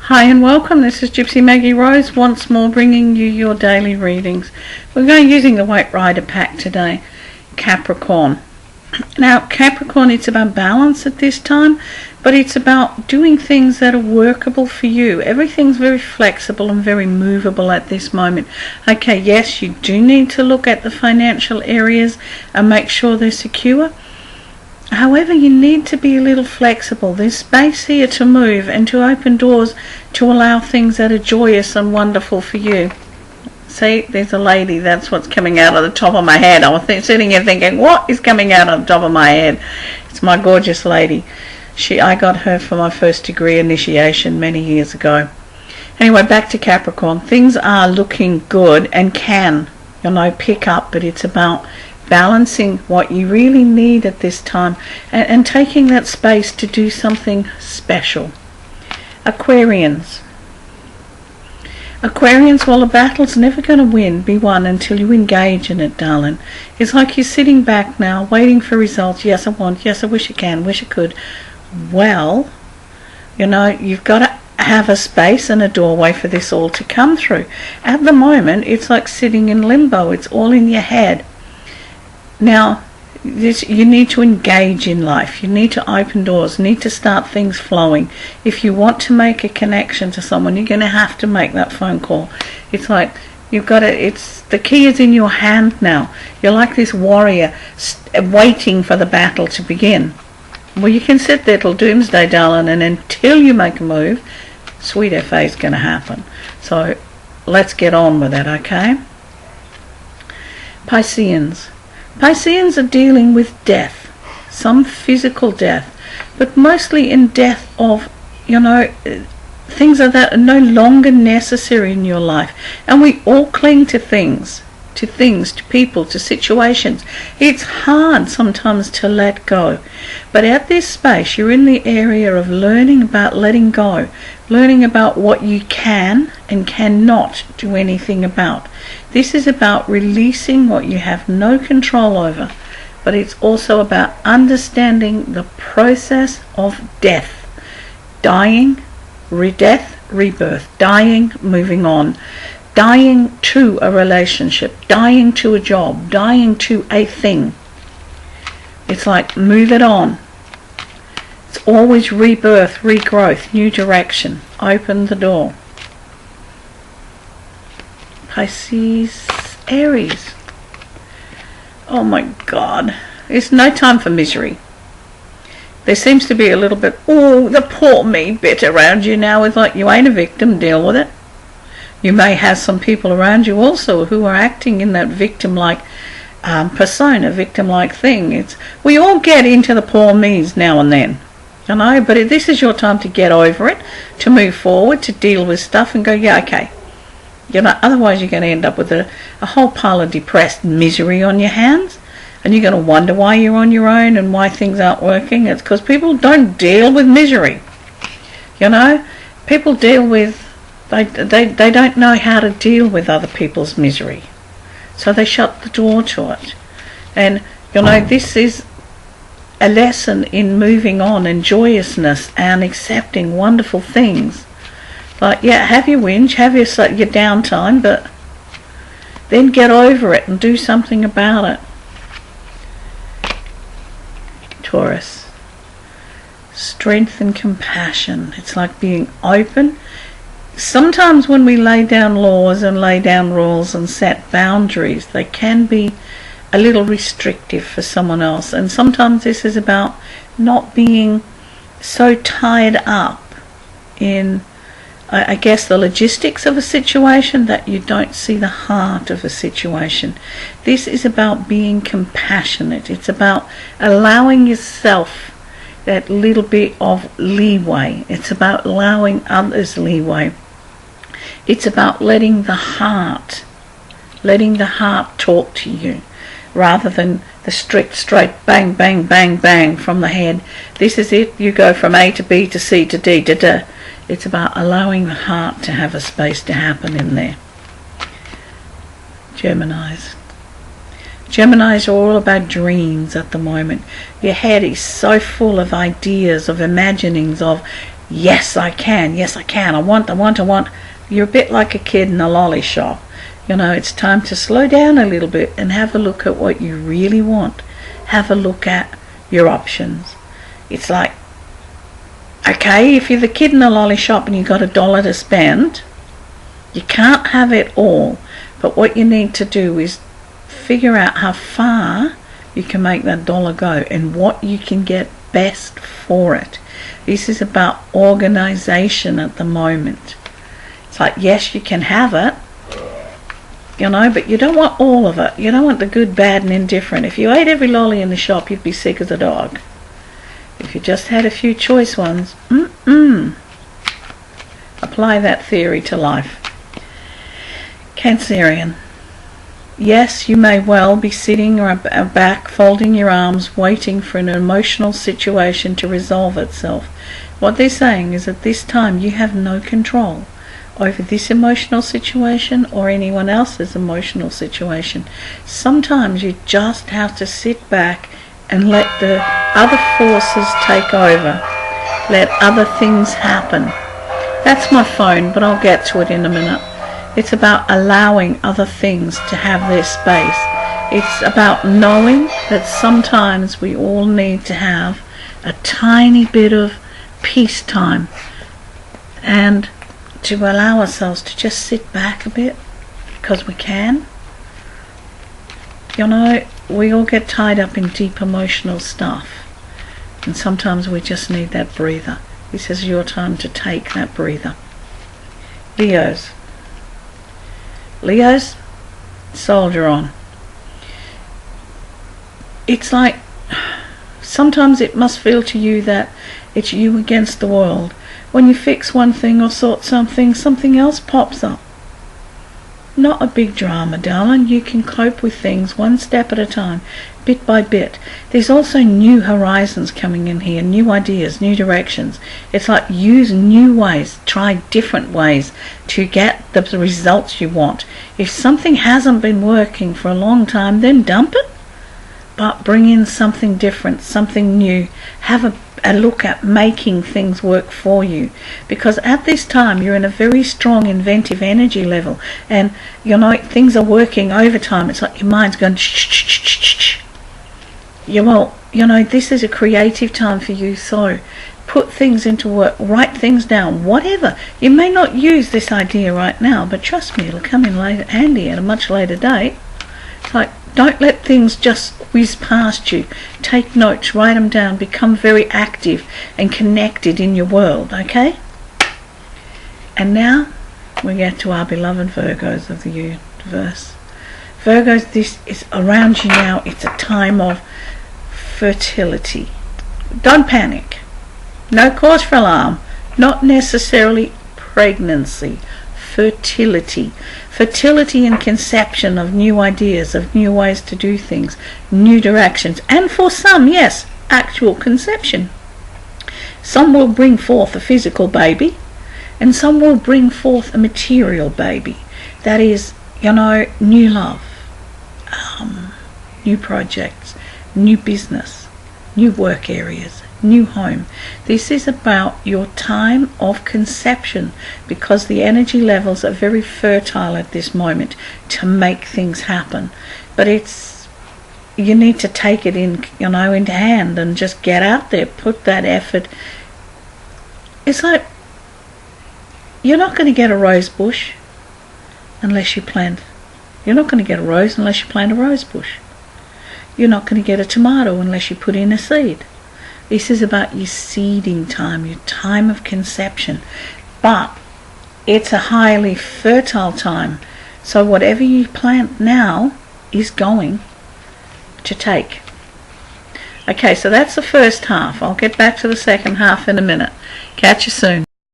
Hi and welcome, this is Gypsy Maggie Rose once more bringing you your daily readings. We're going using the White Rider pack today, Capricorn. Now Capricorn, it's about balance at this time, but it's about doing things that are workable for you. Everything's very flexible and very movable at this moment. Okay, yes, you do need to look at the financial areas and make sure they're secure. However, you need to be a little flexible. There's space here to move and to open doors to allow things that are joyous and wonderful for you. See, there's a lady. That's what's coming out of the top of my head. I was sitting here thinking, what is coming out of the top of my head? It's my gorgeous lady. I got her for my first degree initiation many years ago. Anyway, back to Capricorn. Things are looking good and can, pick up, but it's about balancing what you really need at this time and taking that space to do something special. Aquarians, well, the battle's never going to be won until you engage in it, darling. It's like you're sitting back now waiting for results. Yes, I want. Yes, I wish I can. Wish I could. Well, you've got to have a space and a doorway for this all to come through. At the moment, it's like sitting in limbo. It's all in your head. Now, you need to engage in life. You need to open doors, need to start things flowing. If you want to make a connection to someone, you're going to have to make that phone call. It's like the key is in your hand now. You're like this warrior waiting for the battle to begin. Well, you can sit there till doomsday, darling, and until you make a move, sweet FA is going to happen. So let's get on with it, okay? Pisceans are dealing with death, some physical death, but mostly in death of, things that are no longer necessary in your life. And we all cling to things, to people, to situations. It's hard sometimes to let go. But at this space, you're in the area of learning about letting go, learning about what you can and cannot do anything about. This is about releasing what you have no control over, but it's also about understanding the process of death. Dying, rebirth, dying, moving on, dying to a relationship, dying to a job, dying to a thing. It's like move it on. It's always rebirth, regrowth, new direction. Open the door. Pisces, Aries. Oh my God. It's no time for misery. There seems to be a little bit, the poor me bit around you now. It's like you ain't a victim, deal with it. You may have some people around you also who are acting in that victim-like persona, victim-like thing. We all get into the poor me's now and then. But this is your time to get over it, to move forward, to deal with stuff and go, yeah, okay. Otherwise you're going to end up with a whole pile of depressed misery on your hands, and you're going to wonder why you're on your own and why things aren't working. It's because people don't deal with misery. People deal with, they don't know how to deal with other people's misery, so they shut the door to it. And this is a lesson in moving on and joyousness and accepting wonderful things. Like, yeah, have your whinge, have your downtime, but then get over it and do something about it. Taurus. Strength and compassion. It's like being open. Sometimes when we lay down laws and lay down rules and set boundaries, they can be a little restrictive for someone else. And sometimes this is about not being so tied up in I guess the logistics of a situation that you don't see the heart of a situation. This is about being compassionate. It's about allowing yourself that little bit of leeway. It's about allowing others leeway. It's about letting the heart talk to you, rather than the strict, straight, bang, bang, bang, bang from the head. This is it. You go from A to B to C to D to D. It's about allowing the heart to have a space to happen in there. Geminis are all about dreams at the moment. Your head is so full of ideas, of imaginings, of yes I can, I want. You're a bit like a kid in a lolly shop. It's time to slow down a little bit and have a look at what you really want. Have a look at your options. It's like, okay, if you're the kid in a lolly shop and you've got $1 to spend, you can't have it all. But what you need to do is figure out how far you can make that dollar go and what you can get best for it. This is about organization at the moment. It's like, yes, you can have it, but you don't want all of it. You don't want the good, bad, and indifferent. If you ate every lolly in the shop, you'd be sick as a dog. If you just had a few choice ones, apply that theory to life. Cancerian. Yes, you may well be sitting or back, folding your arms, waiting for an emotional situation to resolve itself. What they're saying is at this time you have no control over this emotional situation or anyone else's emotional situation. Sometimes you just have to sit back and let the other forces take over. Let other things happen. That's my phone, but I'll get to it in a minute. It's about allowing other things to have their space. It's about knowing that sometimes we all need to have a tiny bit of peace time and to allow ourselves to just sit back a bit because we can. We all get tied up in deep emotional stuff, and sometimes we just need that breather. This is your time to take that breather. Leos, soldier on. It's like sometimes it must feel to you that it's you against the world. When you fix one thing or sort something else pops up. Not a big drama, darling. You can cope with things one step at a time, bit by bit. There's also new horizons coming in here, new ideas, new directions. It's like use new ways, try different ways to get the results you want. If something hasn't been working for a long time, then dump it. But bring in something different, something new. Have a look at making things work for you, because at this time you're in a very strong inventive energy level, and things are working overtime. It's like your mind's going shh. This is a creative time for you, so put things into work, write things down, whatever. You may not use this idea right now, but trust me, it'll come in handy at a much later date. It's like, don't let things just whiz past you. Take notes, write them down, become very active and connected in your world, okay? And now we get to our beloved Virgos of the universe. Virgos, this is around you now. It's a time of fertility. Don't panic. No cause for alarm. Not necessarily pregnancy. Fertility. Fertility and conception of new ideas, of new ways to do things, new directions, and for some, yes, actual conception. Some will bring forth a physical baby, and some will bring forth a material baby. That is, new love, new projects, new business, new work areas, new home. This is about your time of conception, because the energy levels are very fertile at this moment to make things happen. But you need to take it in hand and just get out there, put that effort. It's like you're not going to get a rose bush unless you plant. You're not going to get a rose unless you plant a rose bush. You're not going to get a tomato unless you put in a seed. This is about your seeding time, your time of conception. But it's a highly fertile time. So whatever you plant now is going to take. Okay, so that's the first half. I'll get back to the second half in a minute. Catch you soon.